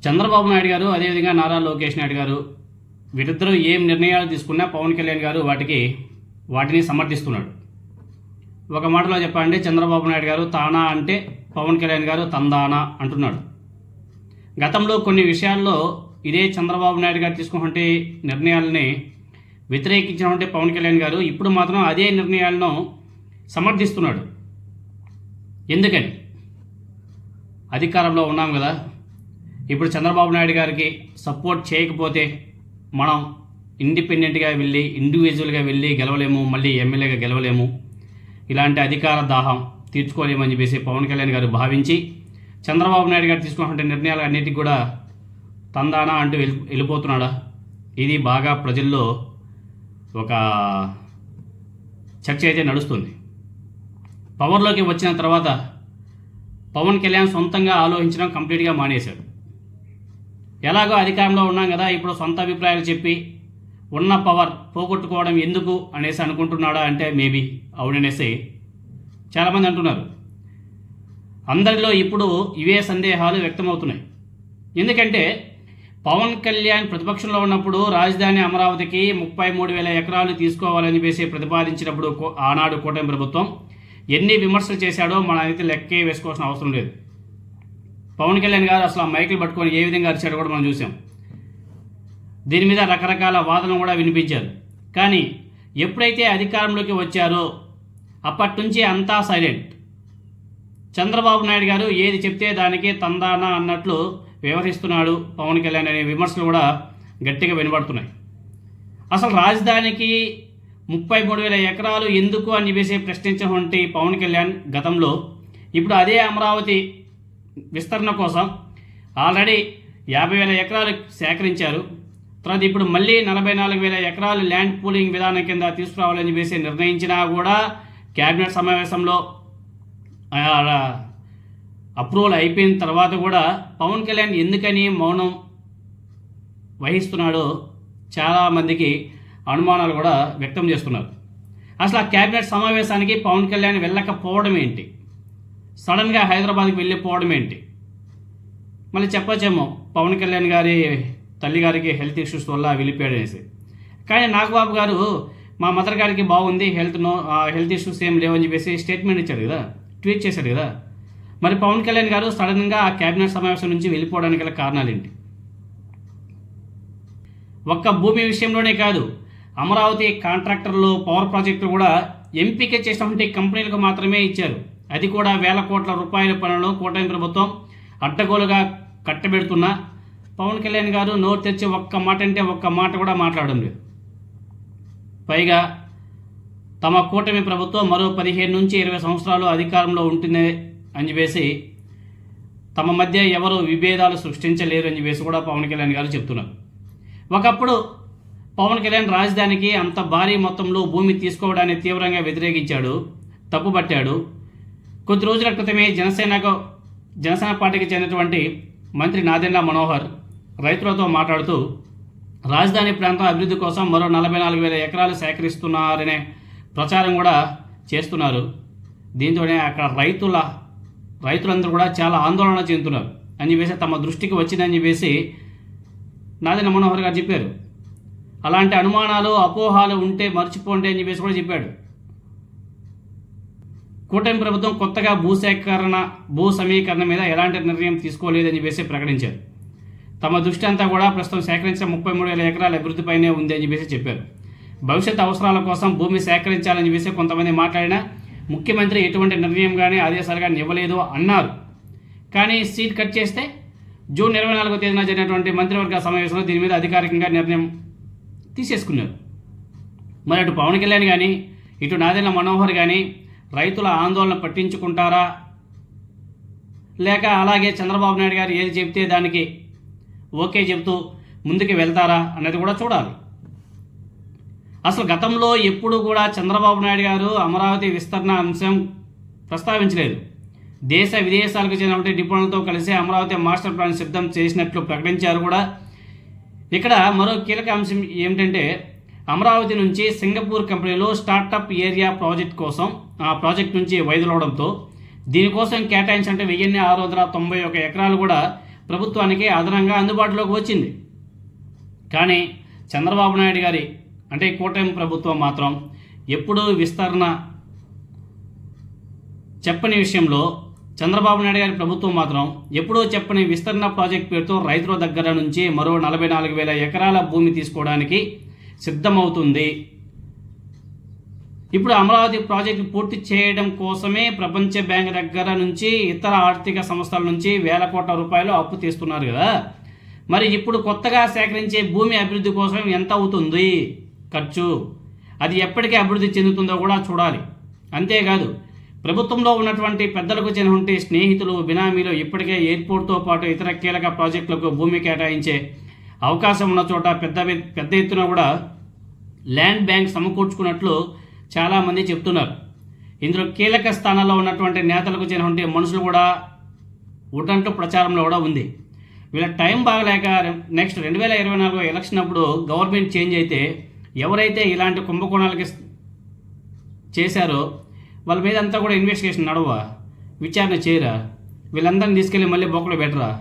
చంద్రబాబు నాయుడు గారు, అదేవిధంగా నారా లోకేష్ నాయుడు గారు వీరిద్దరూ ఏం నిర్ణయాలు తీసుకున్నా పవన్ కళ్యాణ్ గారు వాటిని సమర్థిస్తున్నాడు. ఒక మాటలో చెప్పాలంటే చంద్రబాబు నాయుడు గారు తానా అంటే పవన్ కళ్యాణ్ గారు తందానా అంటున్నాడు. గతంలో కొన్ని విషయాల్లో ఇదే చంద్రబాబు నాయుడు గారు తీసుకున్నటువంటి నిర్ణయాలని వ్యతిరేకించినటువంటి పవన్ కళ్యాణ్ గారు ఇప్పుడు మాత్రం అదే నిర్ణయాలను సమర్థిస్తున్నాడు. ఎందుకని? అధికారంలో ఉన్నాం కదా, ఇప్పుడు చంద్రబాబు నాయుడు గారికి సపోర్ట్ చేయకపోతే మనం ఇండిపెండెంట్గా వెళ్ళి ఇండివిజువల్గా వెళ్ళి గెలవలేము, మళ్ళీ ఎమ్మెల్యేగా గెలవలేము, ఇలాంటి అధికార దాహం తీర్చుకోలేమని చెప్పేసి పవన్ కళ్యాణ్ గారు భావించి చంద్రబాబు నాయుడు గారు తీసుకున్నటువంటి నిర్ణయాలు అన్నిటికీ కూడా తందానా అంటూ వెళ్ళిపోతున్నాడా? ఇది బాగా ప్రజల్లో ఒక చర్చ అయితే నడుస్తుంది. పవర్లోకి వచ్చిన తర్వాత పవన్ కళ్యాణ్ సొంతంగా ఆలోచించడం కంప్లీట్గా మానేశాడు. ఎలాగో అధికారంలో ఉన్నాం కదా, ఇప్పుడు సొంత అభిప్రాయాలు చెప్పి ఉన్న పవర్ పోగొట్టుకోవడం ఎందుకు అనేసి అనుకుంటున్నాడా అంటే మేబీ అవుననేసి చాలామంది అంటున్నారు. అందరిలో ఇప్పుడు ఇవే సందేహాలు వ్యక్తమవుతున్నాయి. ఎందుకంటే పవన్ కళ్యాణ్ ప్రతిపక్షంలో ఉన్నప్పుడు రాజధాని అమరావతికి 33,000 ఎకరాలు తీసుకోవాలని చెప్పేసి ప్రతిపాదించినప్పుడు ఆనాడు కూటమి ప్రభుత్వం ఎన్ని విమర్శలు చేశాడో మనమైతే లెక్కే వేసుకోవాల్సిన అవసరం లేదు. పవన్ కళ్యాణ్ గారు అసలు ఆ మైకులు పట్టుకొని ఏ విధంగా అరిచాడో కూడా మనం చూసాం. దీని మీద రకరకాల వాదనలు కూడా వినిపించారు. కానీ ఎప్పుడైతే అధికారంలోకి వచ్చారో అప్పటి నుంచి అంతా సైలెంట్. చంద్రబాబు నాయుడు గారు ఏది చెప్తే దానికి తందానా అన్నట్లు వ్యవహరిస్తున్నాడు పవన్ కళ్యాణ్ అనే విమర్శలు కూడా గట్టిగా వినబడుతున్నాయి. అసలు రాజధానికి 33,000 ఎకరాలు ఎందుకు అని చెప్పేసి ప్రశ్నించినటువంటి పవన్ కళ్యాణ్ గతంలో ఇప్పుడు అదే అమరావతి విస్తరణ కోసం ఆల్రెడీ 50,000 ఎకరాలు సేకరించారు. తర్వాత ఇప్పుడు మళ్ళీ 44,000 ఎకరాలు ల్యాండ్ పూలింగ్ విధానం కింద తీసుకురావాలని చెప్పేసి నిర్ణయించినా కూడా క్యాబినెట్ సమావేశంలో అప్రూవల్ అయిపోయిన తర్వాత కూడా పవన్ కళ్యాణ్ ఎందుకని మౌనం వహిస్తున్నాడో చాలామందికి అనుమానాలు కూడా వ్యక్తం చేస్తున్నారు. అసలు ఆ క్యాబినెట్ సమావేశానికి పవన్ కళ్యాణ్ వెళ్ళకపోవడం ఏంటి? సడన్గా హైదరాబాద్కి వెళ్ళిపోవడం ఏంటి? మళ్ళీ చెప్పొచ్చేమో పవన్ కళ్యాణ్ గారి తల్లి గారికి హెల్త్ ఇష్యూస్ వల్ల వెళ్ళిపోయాడు అనేసి. కానీ నాగబాబు గారు మా మదర్ గారికి బాగుంది, హెల్త్ ఇష్యూస్ ఏం లేవని చెప్పేసి స్టేట్మెంట్ ఇచ్చాడు కదా, ట్వీట్ చేశాడు కదా. మరి పవన్ కళ్యాణ్ గారు సడన్గా ఆ క్యాబినెట్ సమావేశం నుంచి వెళ్ళిపోవడానికి గల కారణాలు ఏంటి? ఒక్క భూమి విషయంలోనే కాదు, అమరావతి కాంట్రాక్టర్లు పవర్ ప్రాజెక్టులు కూడా ఎంపిక చేసినటువంటి కంపెనీలకు మాత్రమే ఇచ్చారు. అది కూడా వేల కోట్ల రూపాయల పనులను కూటమి ప్రభుత్వం అడ్డగోలుగా కట్టబెడుతున్నా పవన్ కళ్యాణ్ గారు నోరు తెచ్చి ఒక్క మాట అంటే ఒక్క మాట కూడా మాట్లాడడం లేదు. పైగా తమ కూటమి ప్రభుత్వం మరో 15 నుంచి 20 సంవత్సరాలు అధికారంలో ఉంటుంది అని చెప్పేసి తమ మధ్య ఎవరు విభేదాలు సృష్టించలేరు అని చెప్పేసి కూడా పవన్ కళ్యాణ్ గారు చెప్తున్నారు. ఒకప్పుడు పవన్ కళ్యాణ్ రాజధానికి అంత భారీ మొత్తంలో భూమి తీసుకోవడాన్ని తీవ్రంగా వ్యతిరేకించాడు, తప్పుపట్టాడు. కొద్ది రోజుల క్రితమే జనసేన పార్టీకి చెందినటువంటి మంత్రి నాదెండ్ల మనోహర్ రైతులతో మాట్లాడుతూ రాజధాని ప్రాంతం అభివృద్ధి కోసం మరో 44,000 ఎకరాలు సేకరిస్తున్నారనే ప్రచారం కూడా చేస్తున్నారు. దీంతోనే అక్కడ రైతులందరూ కూడా చాలా ఆందోళన చెందుతున్నారు అని చెప్పేసి తమ దృష్టికి వచ్చిందని చెప్పేసి నాదెండ్ల మనోహర్ గారు చెప్పారు. అలాంటి అనుమానాలు అపోహాలు ఉంటే మర్చిపోండి అని చెప్పేసి కూడా చెప్పాడు. కూటమి ప్రభుత్వం కొత్తగా భూ సమీకరణ మీద ఎలాంటి నిర్ణయం తీసుకోలేదని చెప్పేసి ప్రకటించారు. తమ దృష్టి అంతా కూడా ప్రస్తుతం సేకరించిన 33,000 ఎకరాల అభివృద్ధిపైనే ఉంది అని చెప్పేసి చెప్పారు. భవిష్యత్ అవసరాల కోసం భూమి సేకరించాలని చెప్పేసి కొంతమంది మాట్లాడినా ముఖ్యమంత్రి ఎటువంటి నిర్ణయం కానీ ఆదేశాలు కానీ ఇవ్వలేదు అన్నారు. కానీ సీట్ కట్ చేస్తే జూన్ 24వ తేదీన జరిగినటువంటి మంత్రివర్గ సమావేశంలో దీని మీద అధికారికంగా నిర్ణయం తీసేసుకున్నారు. మరి అటు పవన్ కళ్యాణ్ కానీ ఇటు నాదెండ్ల మనోహర్ కానీ రైతుల ఆందోళన పట్టించుకుంటారా, లేక అలాగే చంద్రబాబు నాయుడు గారు ఏది చెప్తే దానికి ఓకే చెబుతూ ముందుకు వెళ్తారా అన్నది కూడా చూడాలి. అసలు గతంలో ఎప్పుడు కూడా చంద్రబాబు నాయుడు గారు అమరావతి విస్తరణ అంశం ప్రస్తావించలేదు. దేశ విదేశాలకు చెందినటువంటి నిపుణులతో కలిసి అమరావతి మాస్టర్ ప్లాన్ సిద్ధం చేసినట్లు ప్రకటించారు కూడా. ఇక్కడ మరో కీలక అంశం ఏమిటంటే అమరావతి నుంచి సింగపూర్ కంపెనీలో స్టార్టప్ ఏరియా ప్రాజెక్ట్ కోసం ఆ ప్రాజెక్ట్ నుంచి వైదొలవడంతో దీనికోసం కేటాయించినట్టు 1,691 ఎకరాలు కూడా ప్రభుత్వానికి అదనంగా అందుబాటులోకి వచ్చింది. కానీ చంద్రబాబు నాయుడు గారి అంటే కూటమి ప్రభుత్వం మాత్రం ఎప్పుడూ విస్తరణ చెప్పని విషయంలో చంద్రబాబు నాయుడు గారి ప్రభుత్వం మాత్రం ఎప్పుడూ చెప్పని విస్తరణ ప్రాజెక్ట్ పేరుతో రైతుల దగ్గర నుంచి మరో 44,000 ఎకరాల భూమి తీసుకోవడానికి సిద్ధమవుతుంది. ఇప్పుడు అమరావతి ప్రాజెక్టు పూర్తి చేయడం కోసమే ప్రపంచ బ్యాంక్ దగ్గర నుంచి ఇతర ఆర్థిక సంస్థల నుంచి వేల కోట్ల రూపాయలు అప్పు తీస్తున్నారు కదా. మరి ఇప్పుడు కొత్తగా సేకరించే భూమి అభివృద్ధి కోసం ఎంత అవుతుంది ఖర్చు, అది ఎప్పటికీ అభివృద్ధి చెందుతుందో కూడా చూడాలి. అంతేకాదు ప్రభుత్వంలో ఉన్నటువంటి పెద్దలకు చెందినటువంటి స్నేహితులు, బినామీలు ఇప్పటికే ఎయిర్పోర్ట్తో పాటు ఇతర కీలక ప్రాజెక్టులకు భూమి కేటాయించే అవకాశం ఉన్న చోట పెద్ద ఎత్తున కూడా ల్యాండ్ బ్యాంక్ సమకూర్చుకున్నట్లు చాలామంది చెప్తున్నారు. ఇందులో కీలక స్థానాల్లో ఉన్నటువంటి నేతలకు చెందినటువంటి మనుషులు కూడా ఉటంటూ ప్రచారంలో కూడా ఉంది. వీళ్ళ టైం బాగలేక నెక్స్ట్ 2024 ఎలక్షన్ అప్పుడు గవర్నమెంట్ చేంజ్ అయితే ఎవరైతే ఇలాంటి కుంభకోణాలకి చేశారో వాళ్ళ మీద అంతా కూడా ఇన్వెస్టిగేషన్ నడవా, విచారణ చేయరా, వీళ్ళందరినీ తీసుకెళ్ళి మళ్ళీ బొక్కలు పెట్టరా?